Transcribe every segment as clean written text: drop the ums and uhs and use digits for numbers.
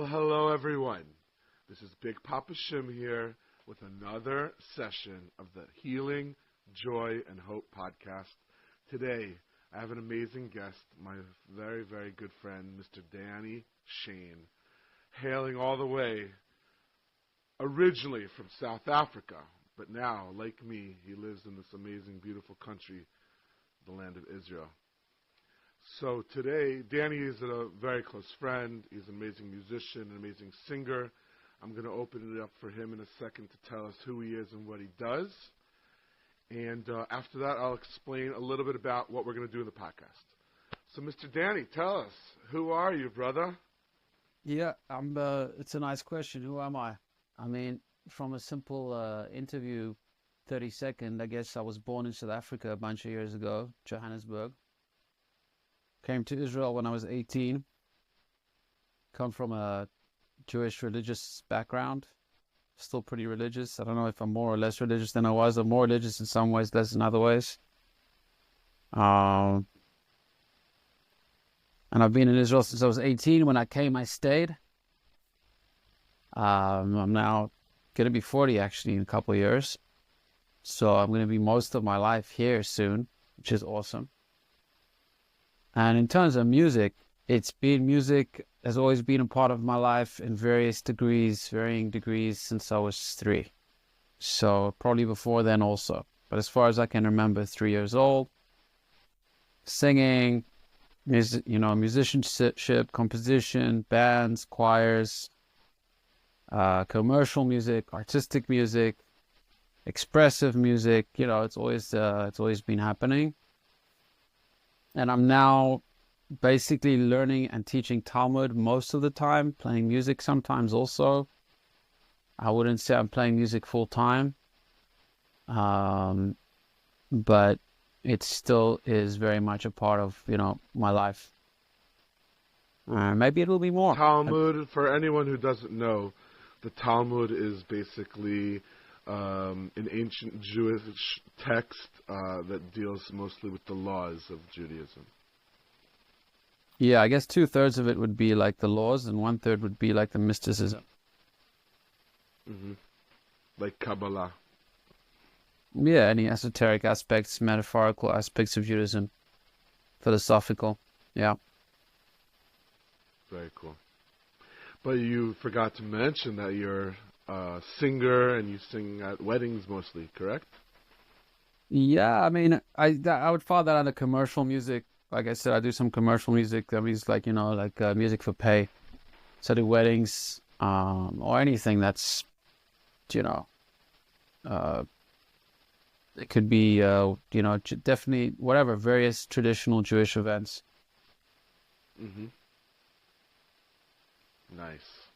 Well, hello everyone. This is Big Poppa Shim here with another session of the Healing, Joy, and Hope podcast. Today, I have an amazing guest, my very, very good friend, Mr. Dannny Shain, hailing all the way, originally from South Africa, but now, like me, he lives in this amazing, beautiful country, the land of Israel. So today, Dannny is a very close friend. He's an amazing musician, an amazing singer. I'm going to open it up for him in a second to tell us who he is and what he does. And after that, I'll explain a little bit about what we're going to do in the podcast. So, Mr. Dannny, tell us, who are you, brother? Yeah, it's a nice question. Who am I? I mean, from a simple interview, 30-second, I guess I was born in South Africa a bunch of years ago, Johannesburg. Came to Israel when I was 18. Come from a Jewish religious background. Still pretty religious. I don't know if I'm more or less religious than I was. I'm more religious in some ways, less in other ways. And I've been in Israel since I was 18. When I came, I stayed. I'm now going to be 40, actually, in a couple of years. So I'm going to be most of my life here soon, which is awesome. And in terms of music music has always been a part of my life in varying degrees since I was 3. So probably before then also. But as far as I can remember, 3 years old, singing, musicianship, composition, bands, choirs, commercial music, artistic music, expressive music. It's always been happening. And I'm now basically learning and teaching Talmud most of the time, playing music sometimes also. I wouldn't say I'm playing music full time, but it still is very much a part of, my life. Maybe it will be more. Talmud, for anyone who doesn't know, the Talmud is basically an ancient Jewish text that deals mostly with the laws of Judaism. Yeah, I guess 2/3 of it would be like the laws, and 1/3 would be like the mysticism. Mm-hmm. Like Kabbalah. Yeah, any esoteric aspects, metaphorical aspects of Judaism, philosophical. Yeah. Very cool. But you forgot to mention that you're a singer and you sing at weddings mostly, correct? Yeah, I mean, I would fall that under commercial music. Like I said, I do some commercial music. That means like music for pay. So I do weddings, or anything that's, it could be, definitely whatever, various traditional Jewish events. Mm-hmm. Nice.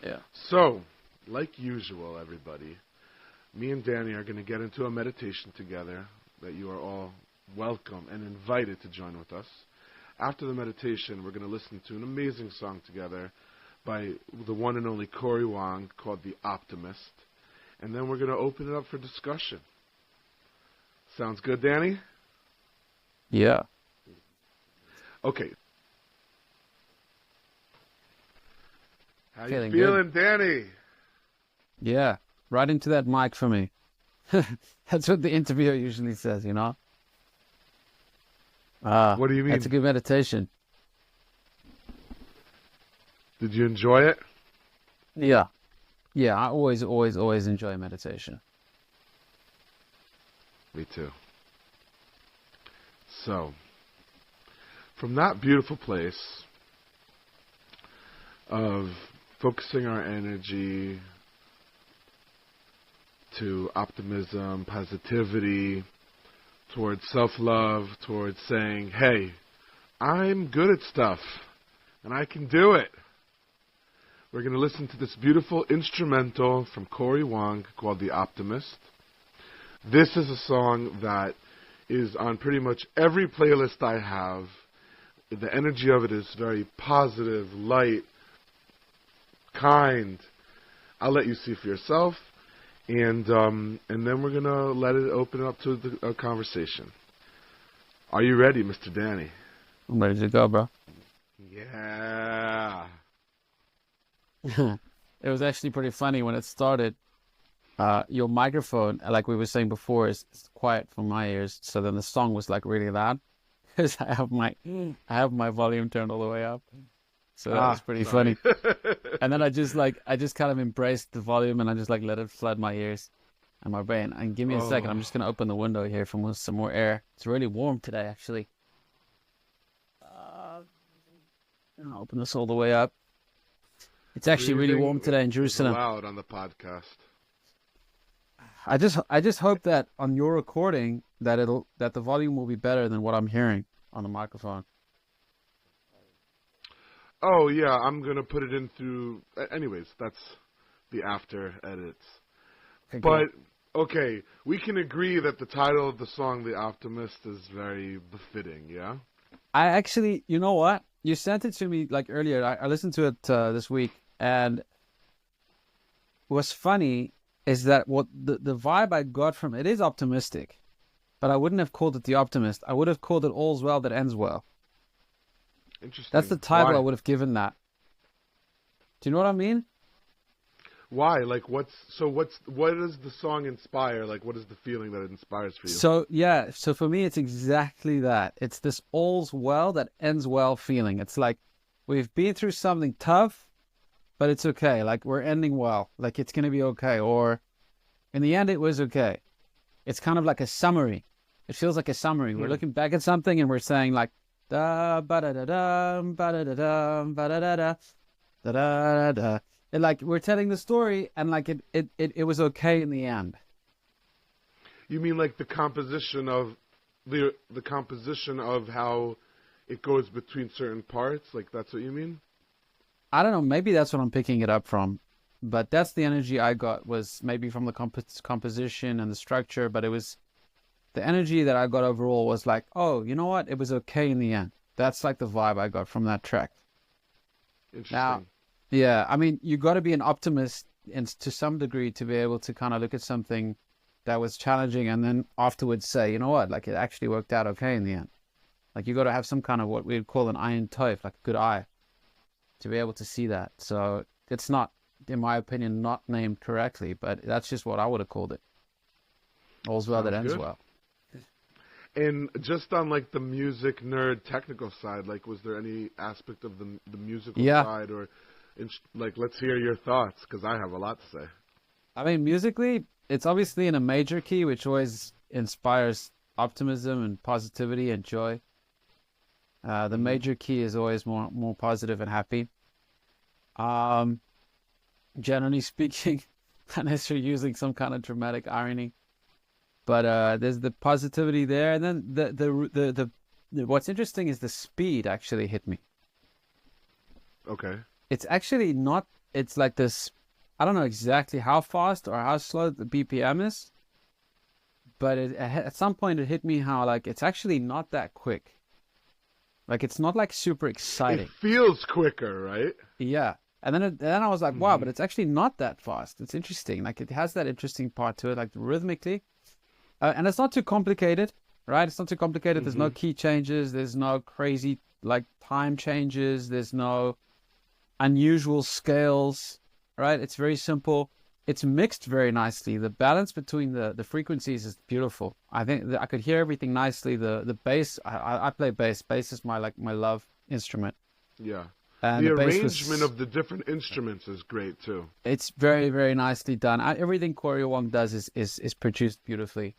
Yeah. So, like usual, everybody, me and Dannny are going to get into a meditation together that you are all welcome and invited to join with us. After the meditation, we're going to listen to an amazing song together by the one and only Cory Wong called The Optimist. And then we're going to open it up for discussion. Sounds good, Dannny? Yeah. Okay. How you Feeling feeling, Dannny? Yeah. Right into that mic for me. That's what the interviewer usually says, What do you mean? That's a good meditation. Did you enjoy it? Yeah. Yeah, I always enjoy meditation. Me too. So, from that beautiful place of focusing our energy to optimism, positivity, towards self-love, towards saying, hey, I'm good at stuff, and I can do it. We're going to listen to this beautiful instrumental from Cory Wong called The Optimist. This is a song that is on pretty much every playlist I have. The energy of it is very positive, light, kind. I'll let you see for yourself. And then we're going to let it open up to a conversation. Are you ready, Mr. Dannny? I'm ready to go, bro. Yeah. It was actually pretty funny when it started. Your microphone, like we were saying before, is quiet from my ears. So then the song was like really loud because I have my volume turned all the way up. So that was pretty Sorry. funny. And then I just kind of embraced the volume and I just like let it flood my ears and my brain. And give me a second. I'm Oh, just gonna open the window here for some more air. It's really warm today, actually. I'll open this all the way up. It's actually really warm breathing today in is Jerusalem. allowed on the podcast. I just hope that on your recording that the volume will be better than what I'm hearing on the microphone. Oh yeah, I'm gonna put it in through. Anyways, that's the after edits. Okay, But cool. okay, we can agree that the title of the song, "The Optimist," is very befitting. Yeah. I actually, you know what? You sent it to me like earlier. I listened to it this week, and what's funny is that what the vibe I got from it is optimistic, but I wouldn't have called it The Optimist. I would have called it All's Well That Ends Well. That's the Interesting. title I Why? would have given that. Do you know what I mean? Why? Like, what does the song inspire? Like, what is the feeling that it inspires for you? So yeah, so for me it's exactly that. It's this all's well that ends well feeling. It's like we've been through something tough, but it's okay. Like we're ending well. Like it's gonna be okay. Or in the end it was okay. It's kind of like a summary. It feels like a summary. We're Hmm. looking back at something and we're saying like da ba da da da ba da da da ba da da da da da da. And like we're telling the story and like it was okay in the end. You mean like the composition of how it goes between certain parts? Like that's what you mean? I don't know. Maybe that's what I'm picking it up from, but that's the energy I got was maybe from the composition and the structure. But it was the energy that I got overall was like, oh, you know what? It was okay in the end. That's like the vibe I got from that track. Now, Interesting. yeah, I mean, you got to be an optimist and to some degree to be able to kind of look at something that was challenging and then afterwards say, you know what? Like it actually worked out okay in the end. Like you got to have some kind of what we'd call an iron tooth, like a good eye, to be able to see that. So it's not, in my opinion, not named correctly, but that's just what I would have called it. All's well that Sounds ends good. well. And just on like the music nerd technical side, like was there any aspect of the musical Yeah. side or like let's hear your thoughts because I have a lot to say. I mean, musically, it's obviously in a major key, which always inspires optimism and positivity and joy. The Hmm. major key is always more positive and happy. Um, Generally speaking, unless you're using some kind of dramatic irony. But there's the positivity there, and then what's interesting is the speed actually hit me. Okay. It's actually not. It's like this. I don't know exactly how fast or how slow the BPM is, but at some point it hit me how like it's actually not that quick. Like it's not like super It exciting. feels quicker, right? Yeah. And then I was like, wow, Hmm. but it's actually not that fast. It's interesting. Like it has that interesting part to it, like rhythmically. And it's not too complicated, right? It's not too complicated. There's Hmm. no key changes. There's no crazy like time changes. There's no unusual scales, right? It's very simple. It's mixed very nicely. The balance between the frequencies is beautiful. I think that I could hear everything nicely. The bass, I play bass. Bass is my love instrument, Yeah. and The the bass arrangement was of the different instruments is great too. it's very nicely done. Everything Cory Wong does is produced beautifully.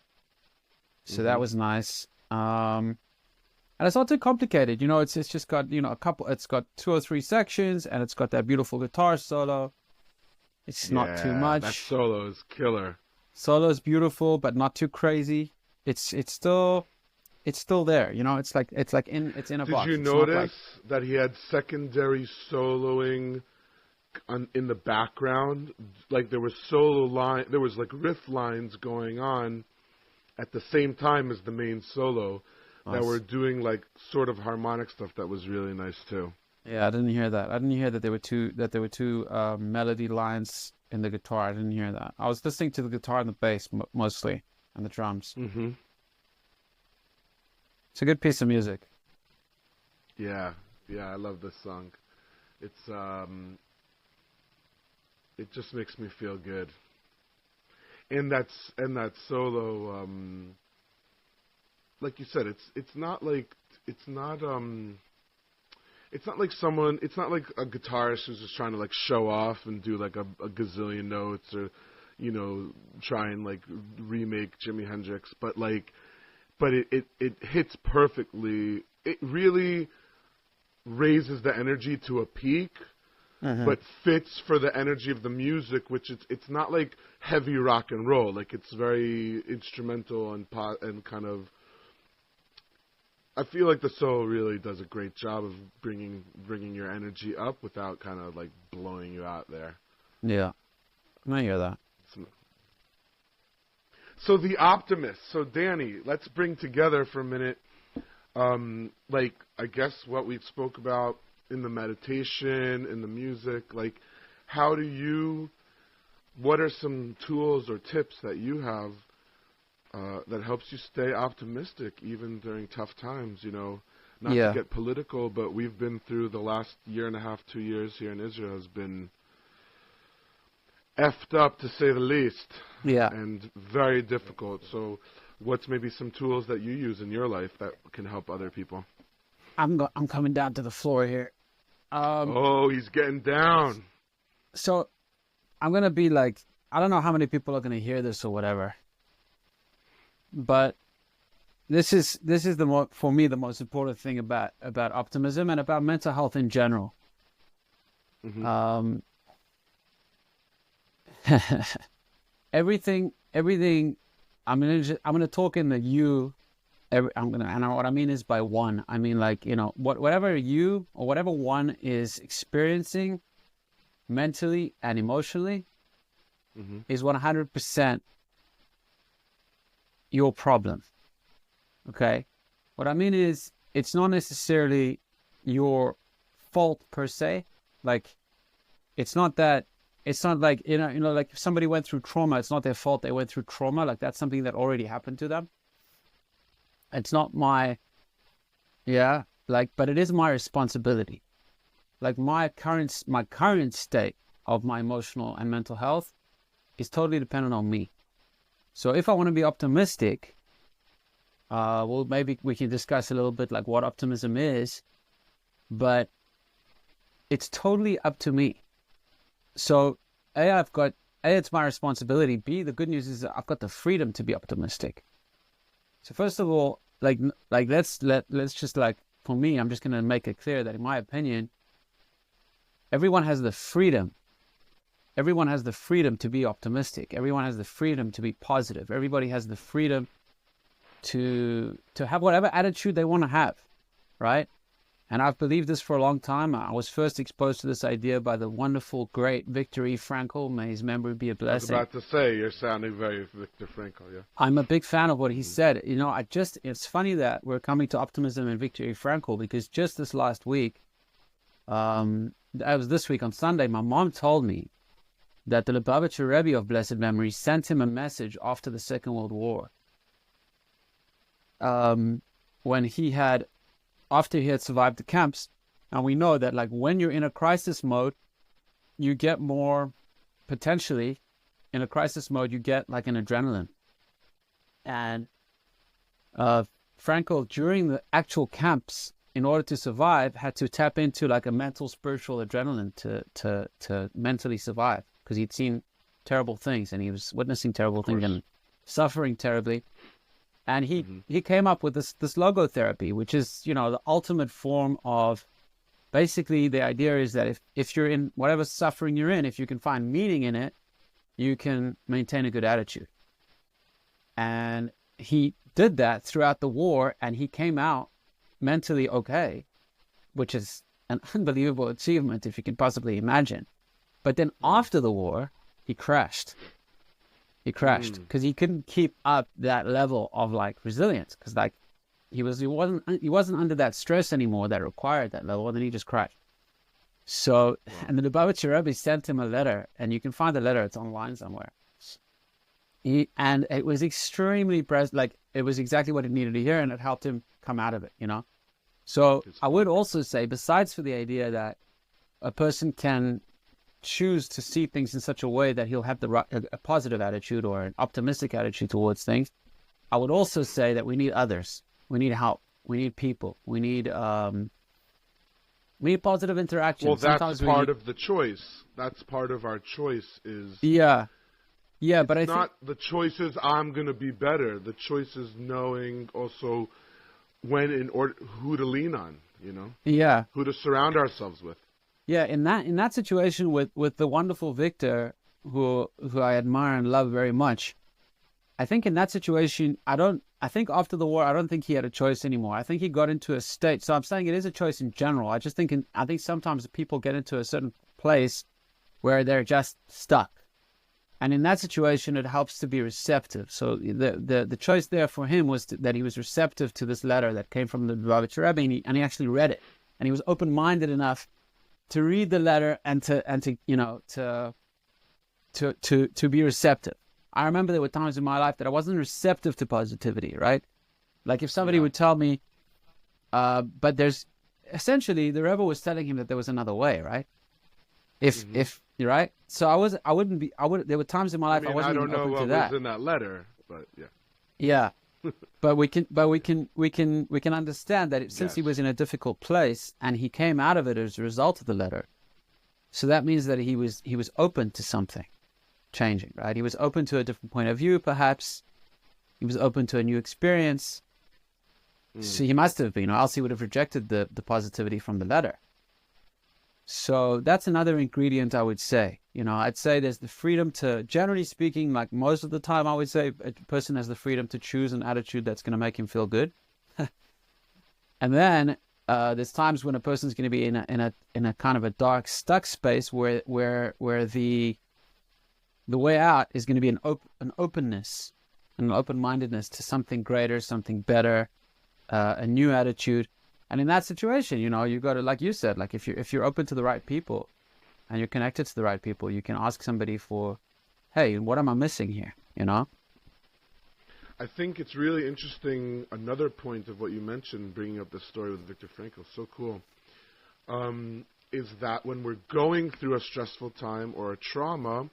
So that Hmm. was nice. And it's not too complicated. You know, it's just got, you know, a couple, it's got 2 or 3 sections and it's got that beautiful guitar solo. It's not too Yeah, that much. solo is killer. Solo is beautiful, but not too crazy. It's still there. You know, it's in a Did box. you It's not like, notice that he had secondary soloing in the background? Like there was there was like riff lines going on at the same time as the main solo that nice. were doing like sort of harmonic stuff that was really nice too. Yeah, I didn't hear that. I didn't hear that there were two melody lines in the guitar. I didn't hear that. I was listening to the guitar and the bass mostly, and the drums. Hmm. It's a good piece of music. Yeah, yeah, I love this song. It's it just makes me feel good. And that solo, like you said, it's not like a guitarist who's just trying to like show off and do like a gazillion notes, or try and like remake Jimi Hendrix, but it hits perfectly. It really raises the energy to a peak, but fits for the energy of the music, which it's not like heavy rock and roll. Like, it's very instrumental and kind of. I feel like the solo really does a great job of bringing your energy up without kind of like blowing you out there. Yeah, I hear that. So the Optimist. So Dannny, let's bring together for a minute, like I guess what we spoke about in the meditation, in the music. Like, what are some tools or tips that you have that helps you stay optimistic even during tough times? Not to get political, but we've been through the last year and a half, 2 years here in Israel has been effed up, to say the least. Yeah. And very difficult. So what's maybe some tools that you use in your life that can help other people? I'm coming down to the floor here. He's getting down. So I'm going to be like, I don't know how many people are going to hear this or whatever, but this is for me the most important thing about optimism and about mental health in general. Mm-hmm. Everything. I'm gonna talk in the you. And what I mean is by one. I mean, like, whatever you or whatever one is experiencing mentally and emotionally is 100% your problem. Okay? What I mean is, it's not necessarily your fault per se. Like, it's not like, like if somebody went through trauma, it's not their fault they went through trauma. Like, that's something that already happened to them. It's not but it is my responsibility. Like, my current state of my emotional and mental health is totally dependent on me. So if I want to be optimistic, well, maybe we can discuss a little bit like what optimism is, but it's totally up to me. So it's my responsibility. B, the good news is that I've got the freedom to be optimistic. So first of all, let's just, like, for me, I'm just going to make it clear that in my opinion, everyone has the freedom. Everyone has the freedom to be optimistic. Everyone has the freedom to be positive. Everybody has the freedom to have whatever attitude they want to have, right? And I've believed this for a long time. I was first exposed to this idea by the wonderful, great Viktor E. Frankl. May his memory be a blessing. I was about to say, you're sounding very Viktor Frankl, yeah. I'm a big fan of what he said. It's funny that we're coming to optimism and Viktor E. Frankl, because just this last week, this week on Sunday, my mom told me that the Lubavitcher Rebbe of blessed memory sent him a message after the Second World War. After he had survived the camps. And we know that, like, when you're in a crisis mode, you get more, potentially, in a crisis mode, you get like an adrenaline. And Frankl, during the actual camps, in order to survive, had to tap into like a mental, spiritual adrenaline to mentally survive, because he'd seen terrible things and he was witnessing terrible things and suffering terribly. And he came up with this logotherapy, which is, the ultimate form of, basically the idea is that if you're in whatever suffering you're in, if you can find meaning in it, you can maintain a good attitude. And he did that throughout the war, and he came out mentally okay, which is an unbelievable achievement if you can possibly imagine. But then after the war, he crashed. Because he couldn't keep up that level of like resilience, because like he wasn't under that stress anymore that required that level, and then he just crashed. So, and the Lubavitcher Rebbe sent him a letter, and you can find the letter, it's online somewhere. And it was extremely it was exactly what he needed to hear, and it helped him come out of it, So I would also say, besides for the idea that a person can choose to see things in such a way that he'll have a positive attitude or an optimistic attitude towards things. I would also say that we need others. We need help. We need people. We need positive interaction. Well, that's part of the choice. That's part of our choice is... Yeah. Yeah, but I think... the choice is I'm going to be better. The choice is knowing also who to lean on, you know? Yeah. Who to surround ourselves with. Yeah, in that situation with the wonderful Victor, who I admire and love very much, I think in that situation, I think after the war, I don't think he had a choice anymore. I think he got into a state. So I'm saying it is a choice in general. I think sometimes people get into a certain place where they're just stuck. And in that situation, it helps to be receptive. So the choice there for him was that he was receptive to this letter that came from the Lubavitcher Rebbe, and he actually read it. And he was open-minded enough to read the letter and to be receptive. I remember there were times in my life that I wasn't receptive to positivity, right? Like if somebody would tell me, but there's essentially the Rebbe was telling him that there was another way, right? If you're right, so there were times in my life I wasn't even open to that. I don't know what was in that letter, but yeah. Yeah, but we can understand that since he was in a difficult place and he came out of it as a result of the letter, so that means that he was open to something changing, right? He was open to a different point of view, perhaps. He was open to a new experience. So he must have been, or else he would have rejected the positivity from the letter. So that's another ingredient, I would say. I'd say there's the freedom to, generally speaking, like most of the time, I would say a person has the freedom to choose an attitude that's going to make him feel good. And then there's times when a person's going to be in a kind of a dark, stuck space where the way out is going to be an openness, an open-mindedness to something greater, something better, a new attitude. And in that situation, you got to, like you said, like if you're open to the right people and you're connected to the right people, you can ask somebody for, hey, what am I missing here? I think it's really interesting. Another point of what you mentioned, bringing up the story with Viktor Frankl, so cool, is that when we're going through a stressful time or a trauma,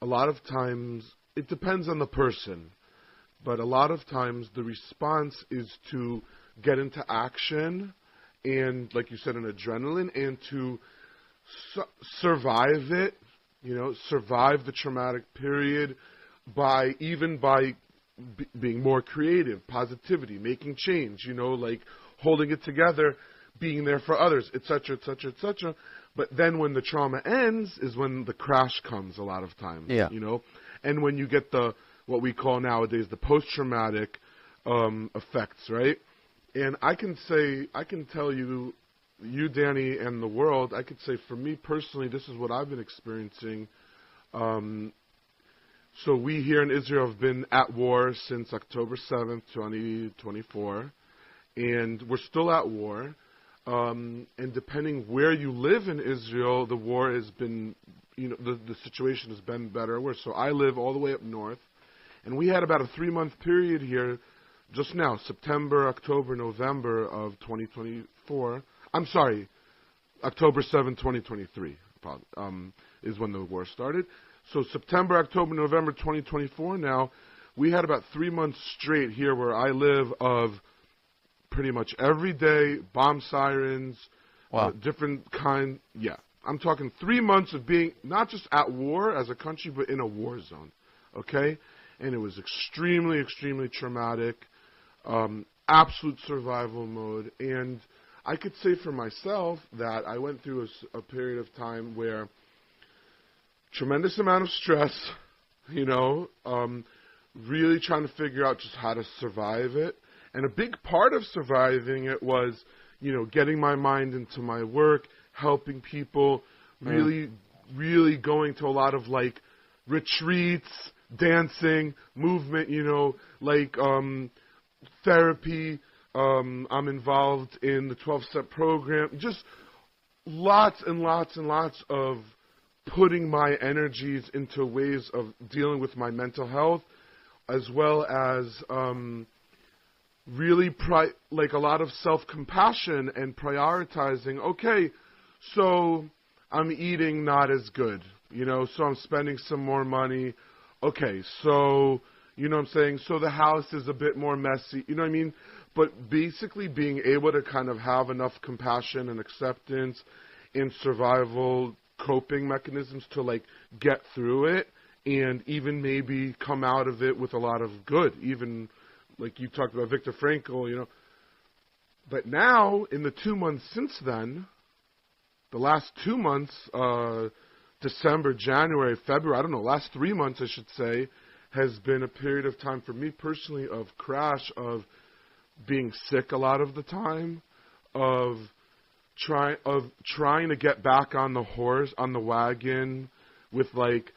a lot of times, it depends on the person, but a lot of times the response is to get into action and, like you said, an adrenaline, and to survive it, survive the traumatic period by being more creative, positivity, making change, like holding it together, being there for others, etc., etc., etc. But then when the trauma ends is when the crash comes a lot of times, and when you get what we call nowadays the post-traumatic effects, right? And I can tell you, Dannny, and the world, I could say for me personally, this is what I've been experiencing. So we here in Israel have been at war since October 7th, 2024, and we're still at war. And depending where you live in Israel, the war has been, the situation has been better or worse. So I live all the way up north, and we had about a 3-month period here just now, September, October, November of 2024. I'm sorry, October 7, 2023 is when the war started. So September, October, November 2024 now, we had about 3 months straight here where I live of pretty much every day, bomb sirens, different kind. Yeah, I'm talking 3 months of being not just at war as a country, but in a war zone, okay? And it was extremely, extremely traumatic, absolute survival mode. And I could say for myself that I went through a period of time where tremendous amount of stress, really trying to figure out just how to survive it. And a big part of surviving it was, getting my mind into my work, helping people, really going to a lot of, like, retreats, dancing, movement, therapy. I'm involved in the 12-step program. Just lots and lots and lots of putting my energies into ways of dealing with my mental health, as well as really like a lot of self-compassion and prioritizing. Okay, so I'm eating not as good, so I'm spending some more money. Okay, so, you know what I'm saying? So the house is a bit more messy, you know what I mean? But basically being able to kind of have enough compassion and acceptance and survival coping mechanisms to, like, get through it and even maybe come out of it with a lot of good, even like you talked about Viktor Frankl, But now, in the 2 months since then, the last 2 months, December, January, February, I don't know, last 3 months, I should say, has been a period of time for me personally of crash, of being sick a lot of the time, of trying to get back on the horse, on the wagon, with, like,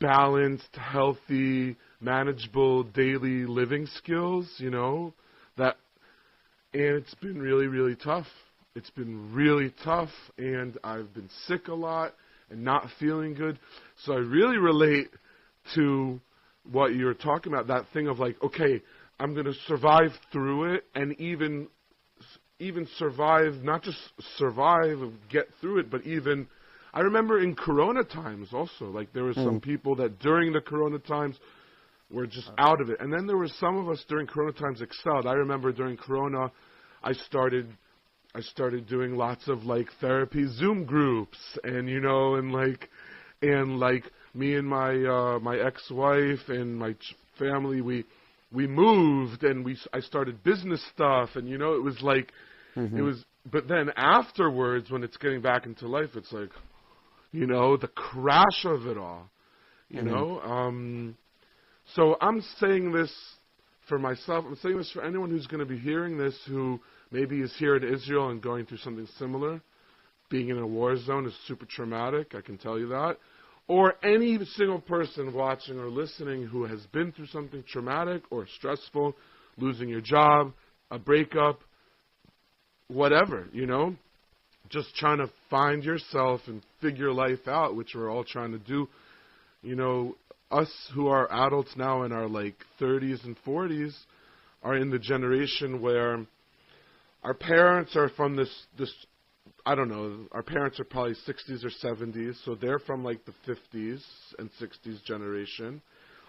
balanced, healthy, manageable daily living skills, that, and it's been really, really tough. It's been really tough, and I've been sick a lot and not feeling good. So I really relate to what you're talking about, that thing of, like, okay, I'm going to survive through it, and even survive, not just survive, get through it, but even, I remember in Corona times also, like, there were some people that during the Corona times were just out of it. And then there were some of us during Corona times excelled. I remember during Corona, I started doing lots of, like, therapy Zoom groups, and, and me and my ex-wife and my family, we moved, and I started business stuff, and, it was like, it was, but then afterwards, when it's getting back into life, it's like, the crash of it all, so I'm saying this for myself. I'm saying this for anyone who's going to be hearing this, who maybe is here in Israel and going through something similar. Being in a war zone is super traumatic, I can tell you that. Or any single person watching or listening who has been through something traumatic or stressful, losing your job, a breakup, whatever, just trying to find yourself and figure life out, which we're all trying to do. Us who are adults now in our, like, 30s and 40s are in the generation where our parents are from this I don't know, our parents are probably 60s or 70s, so they're from, like, the 50s and 60s generation.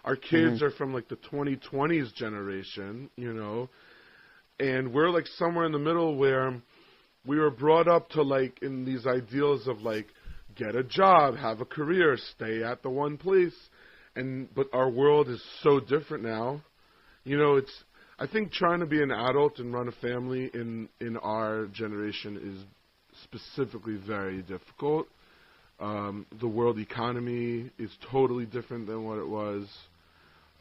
Our kids are from, like, the 2020s generation, and we're, like, somewhere in the middle where we were brought up to, like, in these ideals of, like, get a job, have a career, stay at the one place, but our world is so different now. I think trying to be an adult and run a family in our generation is specifically very difficult. The world economy is totally different than what it was.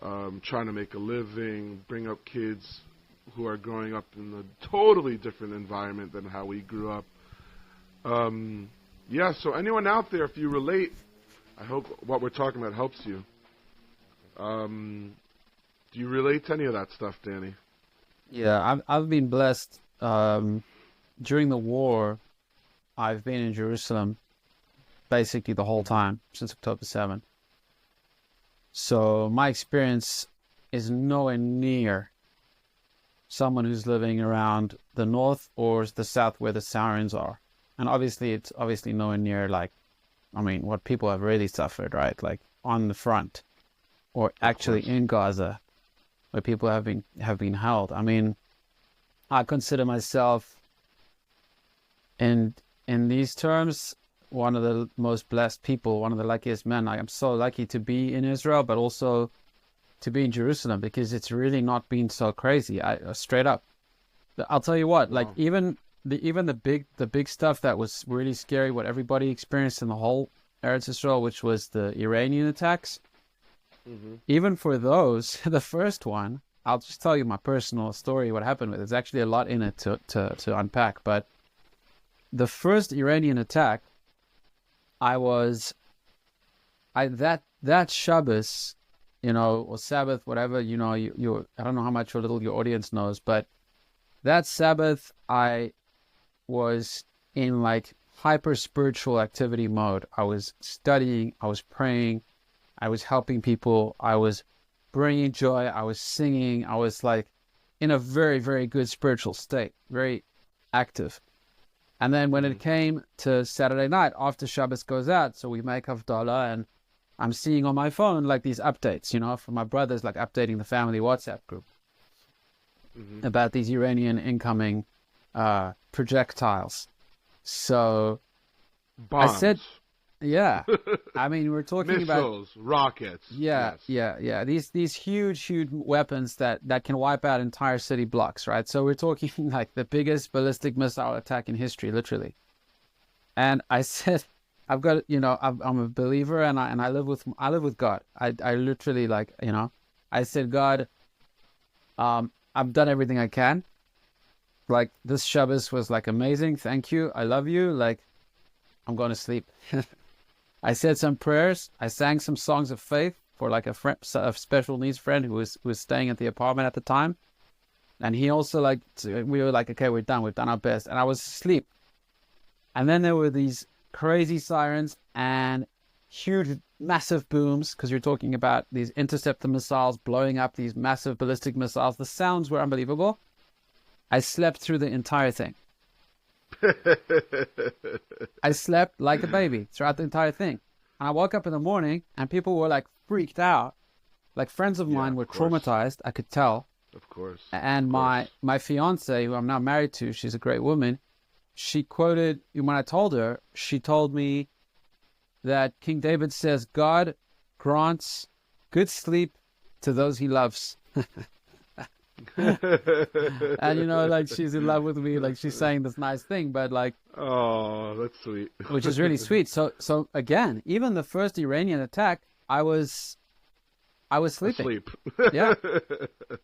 Trying to make a living, bring up kids who are growing up in a totally different environment than how we grew up. So anyone out there, if you relate, I hope what we're talking about helps you. Do you relate to any of that stuff, Dannny? Yeah, I've been blessed. During the war, I've been in Jerusalem basically the whole time since October 7th. So my experience is nowhere near someone who's living around the north or the south where the Sirens are. And obviously, it's obviously nowhere near, like, what people have really suffered, right? Like, on the front or actually in Gaza, where people have been held. I consider myself, in these terms, one of the most blessed people, one of the luckiest men. I am so lucky to be in Israel, but also to be in Jerusalem, because it's really not been so crazy. Straight up, I'll tell you what. Wow. Like, even the big stuff that was really scary, what everybody experienced in the whole Eretz Israel, which was the Iranian attacks. Even for those, the first one, I'll just tell you my personal story. What happened with it. There's actually a lot in it to unpack, but the first Iranian attack, that Shabbos, or Sabbath, whatever, you I don't know how much or little your audience knows, but that Sabbath, I was in, like, hyper spiritual activity mode. I was studying, I was praying, I was helping people, I was bringing joy, I was singing, I was, like, in a very, very good spiritual state, very active. And then when it came to Saturday night, after Shabbos goes out, so we make Havdalah, and I'm seeing on my phone like these updates, you know, from my brothers, like updating the family WhatsApp group about these Iranian incoming projectiles. So Bombs. I said, yeah, I mean, we're talking missiles, about rockets. yeah, Yes. yeah. These huge weapons that can wipe out entire city blocks, right? So we're talking like the biggest ballistic missile attack in history, literally. And I said, I've got, you know, I'm a believer, and I live with God. I literally, like, you know, I said, God, I've done everything I can. Like, this Shabbos was like amazing. Thank you. I love you. Like, I'm going to sleep. I said some prayers. I sang some songs of faith for like a special needs friend who was staying at the apartment at the time. And he also, like, we were like, okay, we're done. We've done our best. And I was asleep. And then there were these crazy sirens and huge, massive booms, because you're talking about these interceptor missiles blowing up these massive ballistic missiles. The sounds were unbelievable. I slept through the entire thing. I slept like a baby throughout the entire thing. And I woke up in the morning and people were like freaked out. Like, friends of mine were traumatized, I could tell. Of course. And my fiance, who I'm now married to, she's a great woman. She quoted, when I told her, she told me that King David says, God grants good sleep to those he loves. And, you know, like, she's in love with me, like, she's saying this nice thing, but like, oh, that's sweet. which is really sweet. So again, even the first Iranian attack, I was sleeping. Yeah.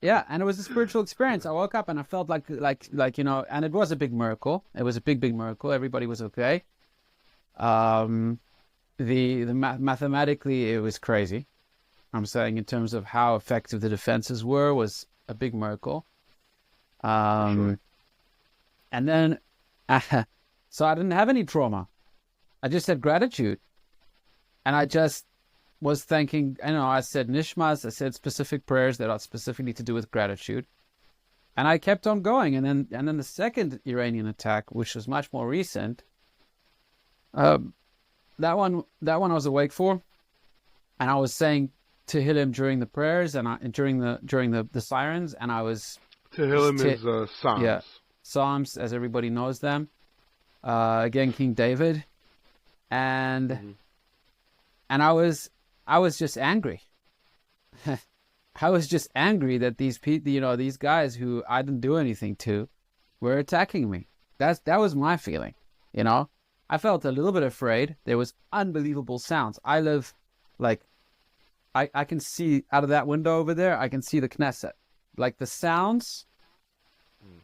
Yeah. And it was a spiritual experience. I woke up and I felt like, you know, and it was a big miracle. It was a big miracle. Everybody was okay. Mathematically, it was crazy. I'm saying, in terms of how effective the defenses was a big miracle. And then, so I didn't have any trauma. I just had gratitude. And I just was thanking, you know, I said nishmas, I said specific prayers that are specifically to do with gratitude. And I kept on going. And then the second Iranian attack, which was much more recent, that one I was awake for. And I was saying Tehillim during the prayers and during the sirens, and I was Tehillim is Psalms. Yeah, Psalms, as everybody knows them. Again, King David, and I was just angry. I was just angry that these people, you know, these guys who I didn't do anything to, were attacking me. That was my feeling. You know, I felt a little bit afraid. There was unbelievable sounds. I live, like, I can see out of that window over there, I can see the Knesset. Like, the sounds,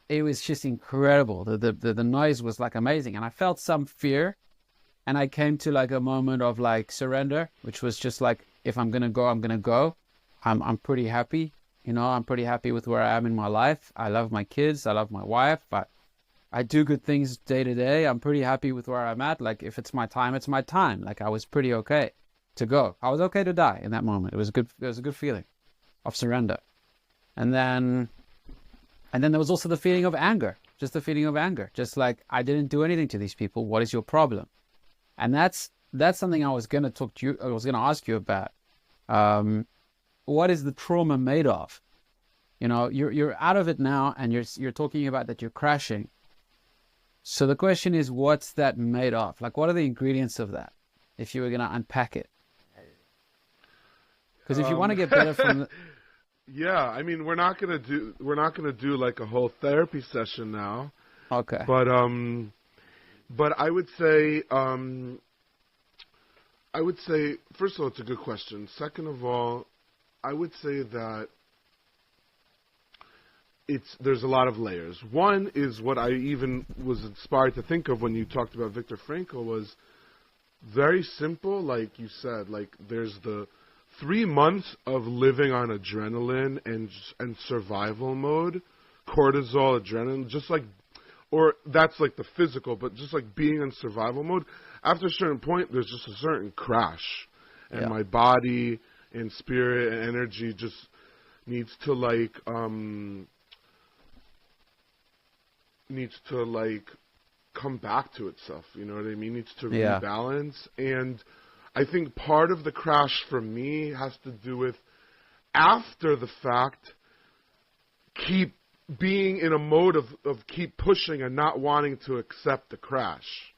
it was just incredible. The noise was like amazing. And I felt some fear. And I came to like a moment of like surrender, which was just like, if I'm going to go, I'm going to go. I'm pretty happy. You know, I'm pretty happy with where I am in my life. I love my kids. I love my wife. I do good things day to day. I'm pretty happy with where I'm at. Like, if it's my time, it's my time. Like, I was pretty okay to go. I was okay to die in that moment. It was a good feeling of surrender. And then there was also the feeling of anger, just the feeling of anger. Just like, I didn't do anything to these people. What is your problem? And that's something I was going to talk to you. I was going to ask you about. What is the trauma made of? You know, you're out of it now, and you're talking about that you're crashing. So the question is, what's that made of? Like, what are the ingredients of that? If you were going to unpack it, because if you want to get better from yeah, I mean, we're not gonna do like a whole therapy session now. Okay. But I would say first of all, it's a good question. Second of all, I would say that there's a lot of layers. One is what I even was inspired to think of when you talked about Viktor Frankl, was very simple, like you said. Like, there's the 3 months of living on adrenaline and survival mode, cortisol, adrenaline, just like, or that's like the physical, but just like being in survival mode. After a certain point, there's just a certain crash, and my body and spirit and energy just needs to come back to itself. You know what I mean? Needs to Yeah. rebalance. And I think part of the crash for me has to do with, after the fact, keep being in a mode of keep pushing and not wanting to accept the crash.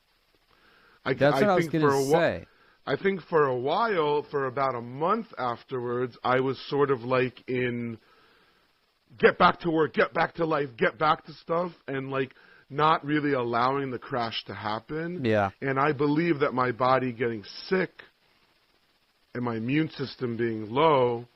That's what I was going to say. I think for a while, for about a month afterwards, I was sort of like in get back to work, get back to life, get back to stuff, and like not really allowing the crash to happen. Yeah. And I believe that my body getting sick and my immune system being low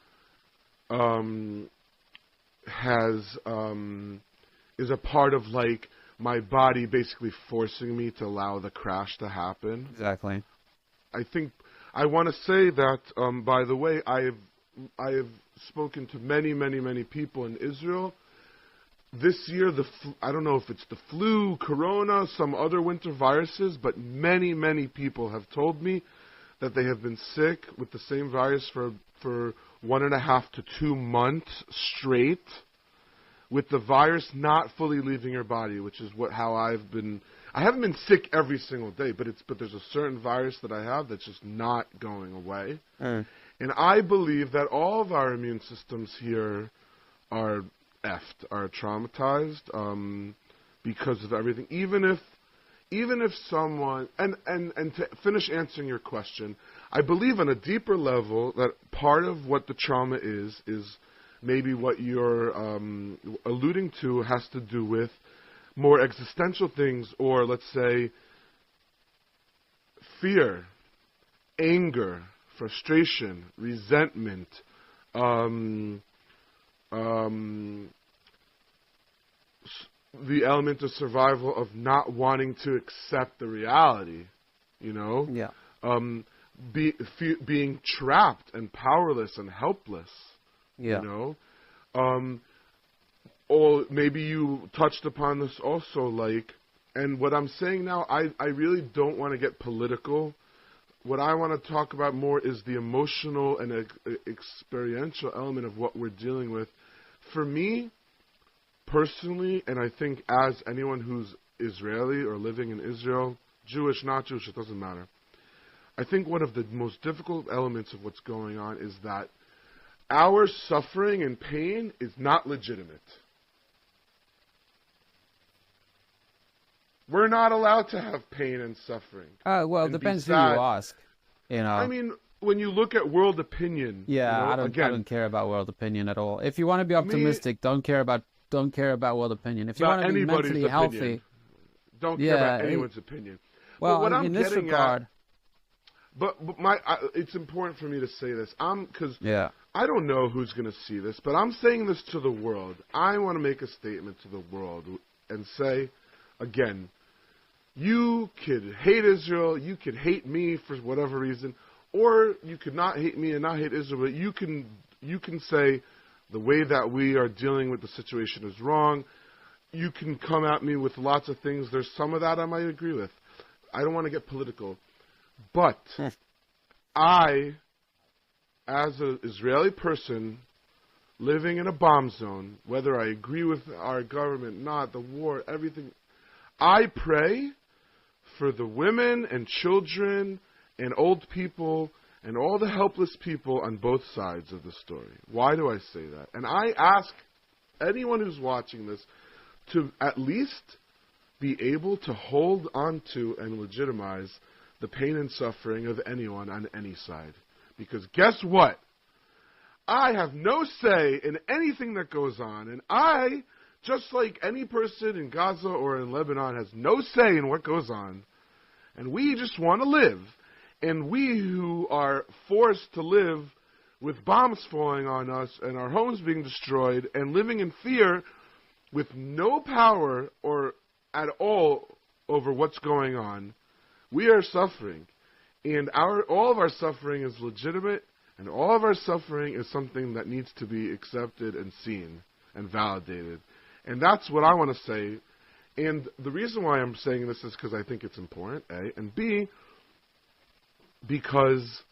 is a part of like my body basically forcing me to allow the crash to happen. Exactly. I think I want to say that, by the way, I have spoken to many people in Israel. This year, I don't know if it's the flu, corona, some other winter viruses, but many people have told me that they have been sick with the same virus for 1.5 to 2 months straight, with the virus not fully leaving your body, which is how I've been. I haven't been sick every single day, but there's a certain virus that I have that's just not going away. And I believe that all of our immune systems here are effed, are traumatized because of everything. Even if someone, and to finish answering your question, I believe on a deeper level that part of what the trauma is maybe what you're alluding to has to do with more existential things, or let's say fear, anger, frustration, resentment, the element of survival of not wanting to accept the reality, you know? Yeah. Being trapped and powerless and helpless, Yeah. you know? Or maybe you touched upon this also, like, and what I'm saying now, I really don't want to get political. What I want to talk about more is the emotional and experiential element of what we're dealing with. For me, personally, and I think as anyone who's Israeli or living in Israel, Jewish, not Jewish, it doesn't matter. I think one of the most difficult elements of what's going on is that our suffering and pain is not legitimate. We're not allowed to have pain and suffering. Well, it depends who you ask. You know. I mean, when you look at world opinion, yeah, you know, I don't care about world opinion at all. If you want to be optimistic, don't care about world opinion. If you want to be mentally healthy, don't care about anyone's opinion. Well, what I'm in this getting regard, but it's important for me to say this. Because I don't know who's going to see this, but I'm saying this to the world. I want to make a statement to the world and say, again, you could hate Israel, you could hate me for whatever reason, or you could not hate me and not hate Israel, but you can say the way that we are dealing with the situation is wrong. You can come at me with lots of things. There's some of that I might agree with. I don't want to get political. But I, as an Israeli person living in a bomb zone, whether I agree with our government, not, the war, everything, I pray for the women and children and old people and all the helpless people on both sides of the story. Why do I say that? And I ask anyone who's watching this to at least be able to hold on to and legitimize the pain and suffering of anyone on any side. Because guess what? I have no say in anything that goes on, and I, just like any person in Gaza or in Lebanon, has no say in what goes on. And we just want to live. And we who are forced to live with bombs falling on us and our homes being destroyed and living in fear with no power or at all over what's going on, we are suffering. And all of our suffering is legitimate, and all of our suffering is something that needs to be accepted and seen and validated. And that's what I want to say. And the reason why I'm saying this is because I think it's important, A, and B, because,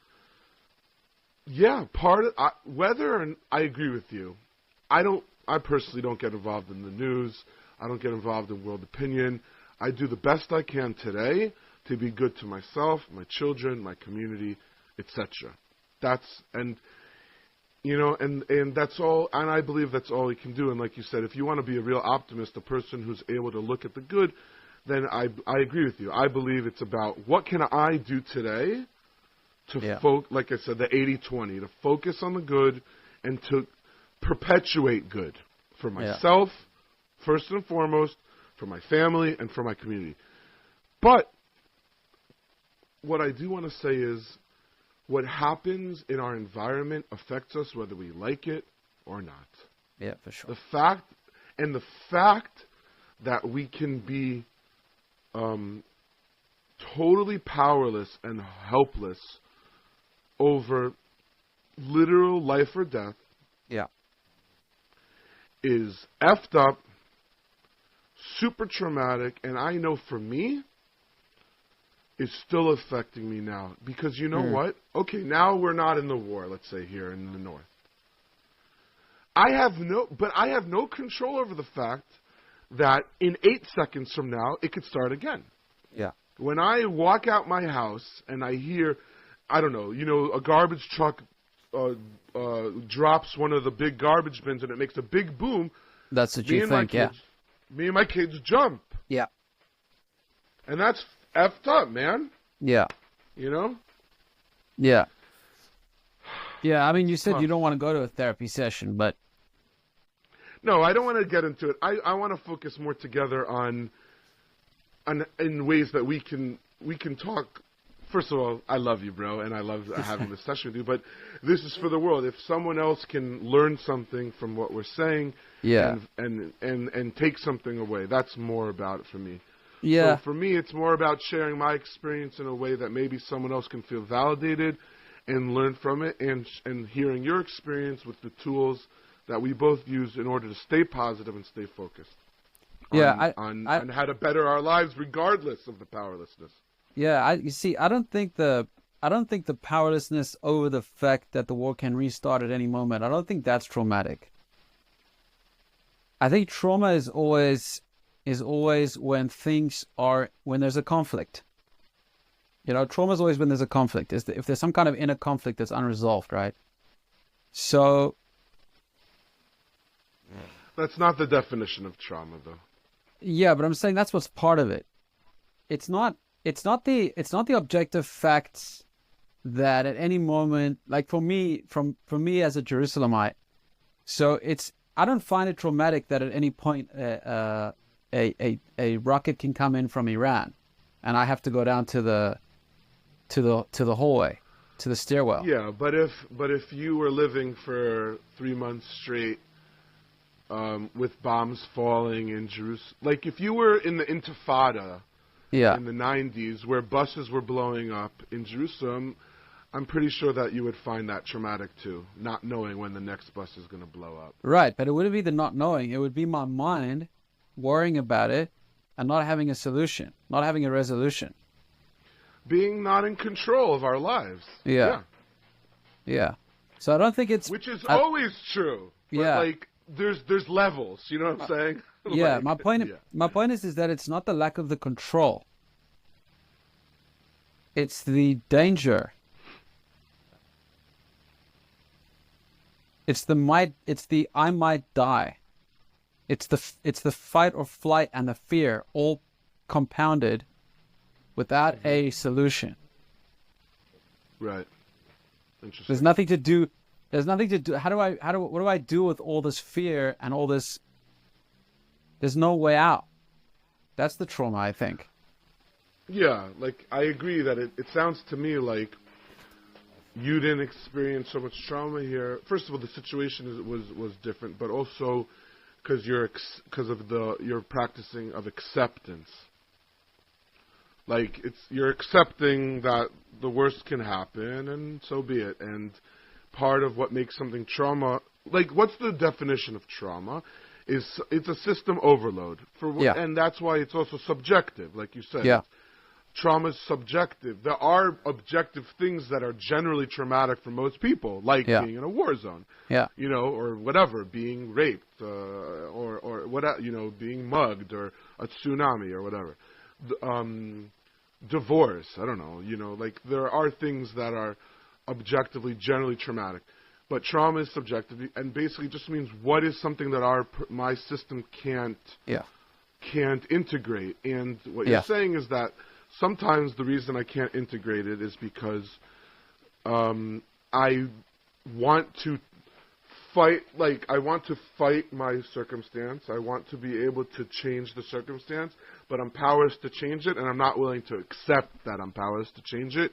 whether I agree with you, I personally don't get involved in the news. I don't get involved in world opinion. I do the best I can today to be good to myself, my children, my community, etc. And that's all, and I believe that's all we can do. And like you said, if you want to be a real optimist, a person who's able to look at the good, then I agree with you. I believe it's about what can I do today to like I said, the 80-20, to focus on the good and to perpetuate good for myself, first and foremost, for my family, and for my community. But what I do want to say is what happens in our environment affects us whether we like it or not. Yeah, for sure. The fact that we can be totally powerless and helpless over literal life or death is effed up, super traumatic, and I know for me, is still affecting me now. Because you know what? Okay, now we're not in the war, let's say, here in the north. I have no control over the fact that in 8 seconds from now, it could start again. Yeah. When I walk out my house and I hear, I don't know, a garbage truck drops one of the big garbage bins and it makes a big boom. That's what you think, Me and my kids jump. Yeah. And that's effed up, man. Yeah. Yeah. Yeah, I mean, you said you don't want to go to a therapy session, but... No, I don't want to get into it. I want to focus more together on in ways that we can talk. First of all, I love you, bro, and I love having this session with you, but this is for the world. If someone else can learn something from what we're saying and take something away, that's more about it for me. Yeah. So for me, it's more about sharing my experience in a way that maybe someone else can feel validated and learn from it, and hearing your experience with the tools that we both use in order to stay positive and stay focused. On how to better our lives regardless of the powerlessness. Yeah, you see, I don't think the powerlessness over the fact that the war can restart at any moment, I don't think that's traumatic. I think trauma is always when there's a conflict. Trauma is always when there's a conflict. If there's some kind of inner conflict that's unresolved, right? So that's not the definition of trauma, though. Yeah, but I'm saying that's what's part of it. It's not the objective facts that at any moment, like for me as a Jerusalemite, so I don't find it traumatic that at any point a rocket can come in from Iran, and I have to go down to the hallway, to the stairwell. Yeah, but if you were living for 3 months straight with bombs falling in Jerusalem, like if you were in the Intifada in the 90s where buses were blowing up in Jerusalem, I'm pretty sure that you would find that traumatic too, not knowing when the next bus is going to blow up. Right, but it wouldn't be the not knowing. It would be my mind worrying about it and not having a solution, not having a resolution. Being not in control of our lives. Yeah. So I don't think it's... Which is always true. But like, there's levels, you know what I'm saying? Yeah, my point is that it's not the lack of the control. It's the danger. It's the I might die. It's the fight or flight and the fear all compounded without a solution. Right. Interesting. There's nothing to do. What do I do with all this fear and all this? There's no way out. That's the trauma, I think. Yeah, like I agree that it sounds to me like you didn't experience so much trauma here. First of all, the situation was different, but also because you're practicing of acceptance. Like you're accepting that the worst can happen, and so be it. And part of what makes something trauma, like what's the definition of trauma? It's a system overload and that's why it's also subjective, like you said. Yeah. trauma is subjective. There are objective things that are generally traumatic for most people, like being in a war zone, or whatever, being raped, or what, being mugged, or a tsunami, or whatever. Divorce, I don't know, like there are things that are objectively generally traumatic. But trauma is subjective, and basically just means what is something that my system can't integrate. And what you're saying is that sometimes the reason I can't integrate it is because I want to fight my circumstance. I want to be able to change the circumstance, but I'm powerless to change it, and I'm not willing to accept that I'm powerless to change it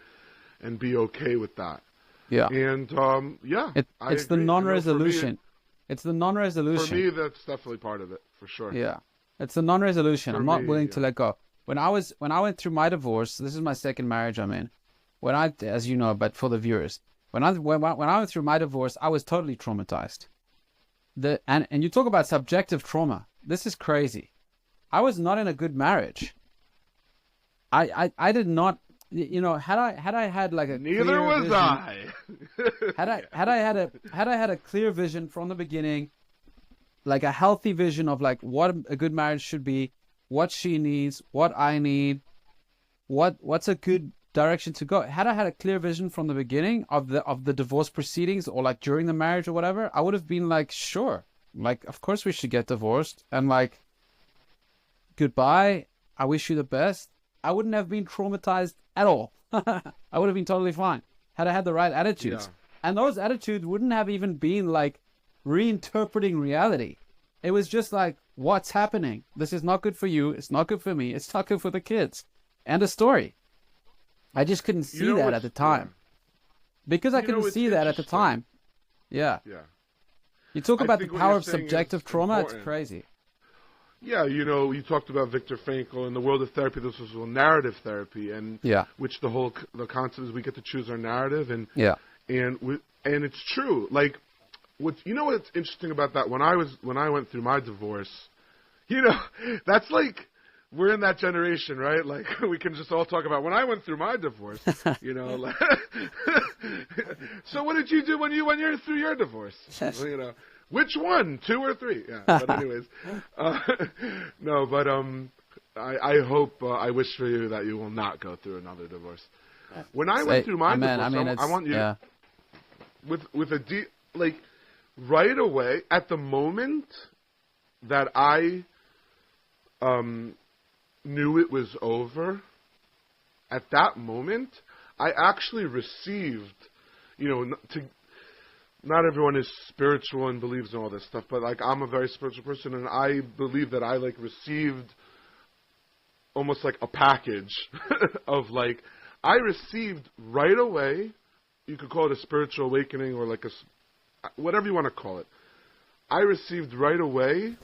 and be okay with that. Yeah. And, it's the non-resolution. It's the non-resolution. For me, that's definitely part of it, for sure. Yeah. It's the non-resolution. I'm not willing to let go. When I went through my divorce, this is my second marriage I'm in. As you know, but for the viewers, when I went through my divorce, I was totally traumatized. And you talk about subjective trauma. This is crazy. I was not in a good marriage. I did not, had I had like a neither was vision, I. had I had a clear vision from the beginning, like a healthy vision of like what a good marriage should be, what she needs, what I need, what's a good direction to go. Had I had a clear vision from the beginning of the divorce proceedings, or like during the marriage or whatever, I would have been like, sure, like of course we should get divorced, and like goodbye, I wish you the best. I wouldn't have been traumatized at all. I would have been totally fine had I had the right attitudes. Yeah. And those attitudes wouldn't have even been like reinterpreting reality. It was just like, what's happening? This is not good for you. It's not good for me. It's not good for the kids. And a story. I just couldn't see that at the time. Because I couldn't see that at the time. Yeah. Yeah. You talk about the power of subjective trauma, it's crazy. Yeah, you talked about Viktor Frankl. In the world of therapy, this was narrative therapy, and which the concept is we get to choose our narrative, and it's true. Like, what's interesting about that? When I went through my divorce, that's like we're in that generation, right? Like we can just all talk about when I went through my divorce, Like, so what did you do when you're through your divorce? Which one? 2 or 3? Yeah. But anyways, no. But I hope, I wish for you that you will not go through another divorce. When I went through my divorce, I want you with a deep, like, right away at the moment that I knew it was over. At that moment, I actually received, not everyone is spiritual and believes in all this stuff, but like I'm a very spiritual person, and I believe that I like received almost like a package of like I received right away. You could call it a spiritual awakening or like whatever you want to call it. I received right away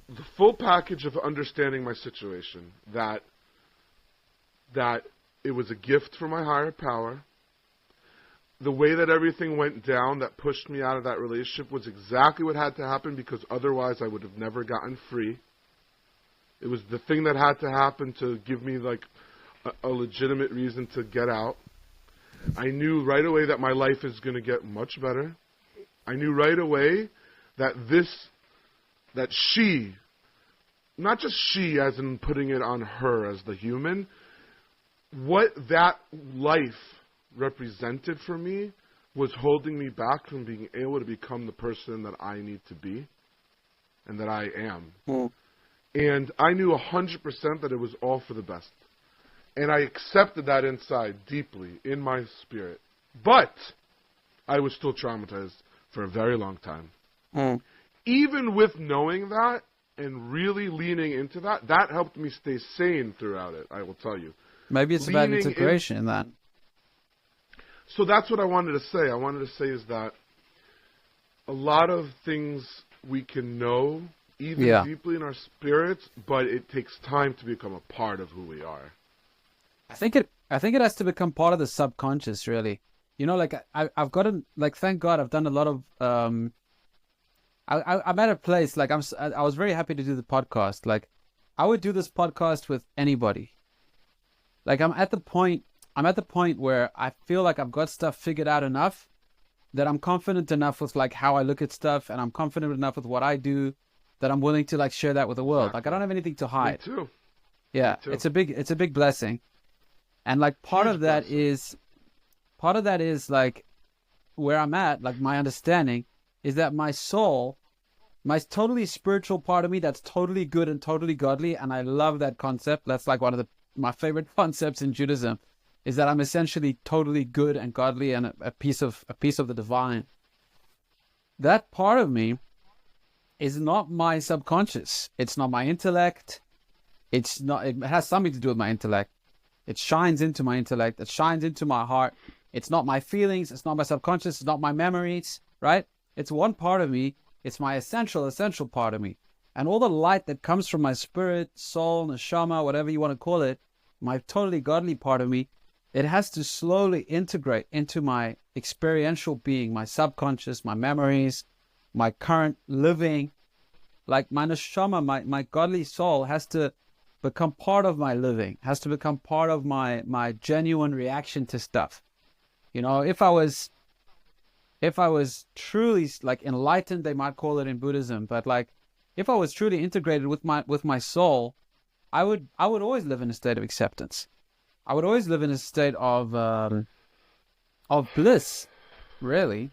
the full package of understanding my situation, that it was a gift from my higher power. The way that everything went down that pushed me out of that relationship was exactly what had to happen, because otherwise I would have never gotten free. It was the thing that had to happen to give me like a legitimate reason to get out. I knew right away that my life is going to get much better. I knew right away that she, not just she as in putting it on her as the human, what that life represented for me was holding me back from being able to become the person that I need to be and that I am. Mm. And I knew 100% that it was all for the best. And I accepted that inside deeply in my spirit. But I was still traumatized for a very long time. Mm. Even with knowing that and really leaning into that, that helped me stay sane throughout it, I will tell you. Maybe it's about integration in that. So that's what I wanted to say. I wanted to say is that a lot of things we can know even deeply in our spirits, but it takes time to become a part of who we are. I think it has to become part of the subconscious, really. Like I've gotten, like, thank God I've done a lot of, I'm at a place, like I was very happy to do the podcast. Like I would do this podcast with anybody. Like I'm at the point where I feel like I've got stuff figured out enough that I'm confident enough with like how I look at stuff, and I'm confident enough with what I do that I'm willing to like share that with the world. Like I Exactly. don't have anything to Me hide. too. Me Yeah, too. it's a big blessing. And like Huge blessing. part of that is like where I'm at, like my understanding is that my soul, my totally spiritual part of me that's totally good and totally godly, and I love that concept. That's like one of my favorite concepts in Judaism, is that I'm essentially totally good and godly and a piece of the divine. That part of me is not my subconscious. It's not my intellect. It's not. It has something to do with my intellect. It shines into my intellect. It shines into my heart. It's not my feelings. It's not my subconscious. It's not my memories. Right? It's one part of me. It's my essential part of me. And all the light that comes from my spirit, soul, neshama, whatever you want to call it, my totally godly part of me, it has to slowly integrate into my experiential being, my subconscious, my memories, my current living. Like my neshama, my godly soul has to become part of my living, has to become part of my genuine reaction to stuff. You know, if I was truly like enlightened, they might call it in Buddhism, but like if I was truly integrated with my soul, I would always live in a state of acceptance. I would always live in a state of bliss, really.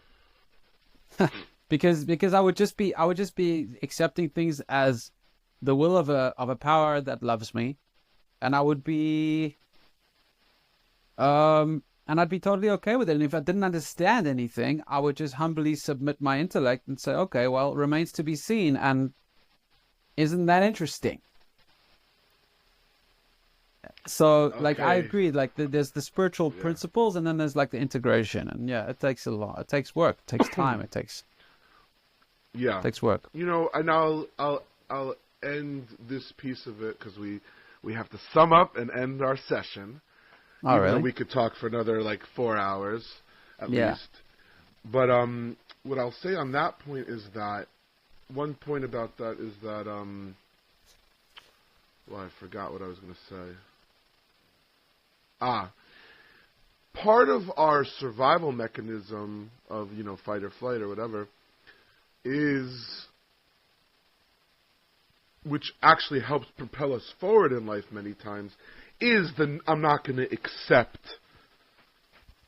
because I would just be accepting things as the will of a power that loves me, and I would be and I'd be totally okay with it. And if I didn't understand anything, I would just humbly submit my intellect and say, okay, well, it remains to be seen. And isn't that interesting? So, like, I Okay. agree. Like, there's the spiritual Yeah. principles, and then there's like the integration. And yeah, it takes a lot. It takes work. It takes time. It Yeah. takes work. You know, and I'll end this piece of it because we have to sum up and end our session. Oh, Even though really? we could talk for another like 4 hours at Yeah. least. But what I'll say on that point is that one point about that is that well, I forgot what I was going to say. Part of our survival mechanism of, you know, fight or flight or whatever is, which actually helps propel us forward in life many times, is the I'm not going to accept,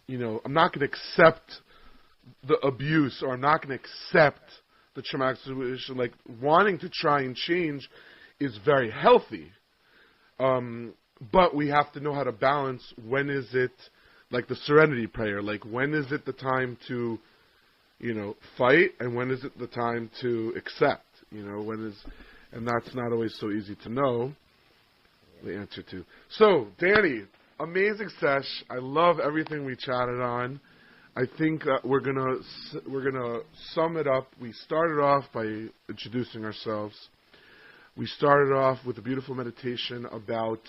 you know, I'm not going to accept the abuse, or I'm not going to accept the traumatic situation. Like, wanting to try and change is very healthy. But we have to know how to balance when is it, like the serenity prayer, like when is it the time to, you know, fight, and when is it the time to accept, you know, and that's not always so easy to know the answer to. So, Dannny, amazing sesh. I love everything we chatted on. I think we're gonna sum it up. We started off by introducing ourselves. We started off with a beautiful meditation about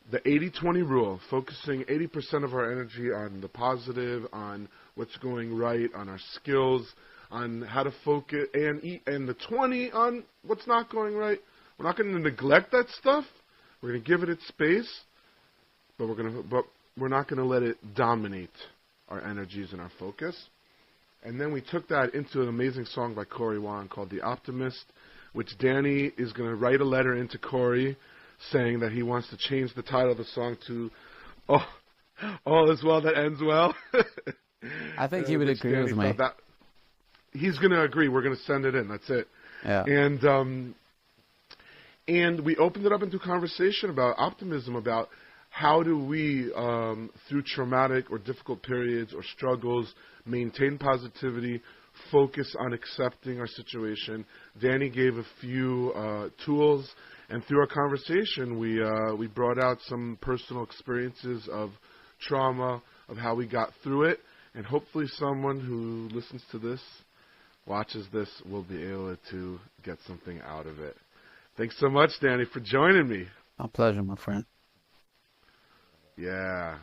the 80-20 rule, focusing 80% of our energy on the positive, on what's going right, on our skills, on how to focus, and the 20 on what's not going right. We're not going to neglect that stuff. We're going to give it its space, but we're not going to let it dominate our energies and our focus. And then we took that into an amazing song by Cory Wong called "The Optimist," which Dannny is going to write a letter into Cory saying that he wants to change the title of the song to All Is Well That Ends Well. I think he would agree with me. He's going to agree. We're going to send it in. That's it. Yeah. And we opened it up into conversation about optimism, about how do we, through traumatic or difficult periods or struggles, maintain positivity, focus on accepting our situation. Dannny gave a few tools, and through our conversation, we brought out some personal experiences of trauma, of how we got through it, and hopefully someone who listens to this, watches this, will be able to get something out of it. Thanks so much, Dannny, for joining me. My pleasure, my friend. Yeah.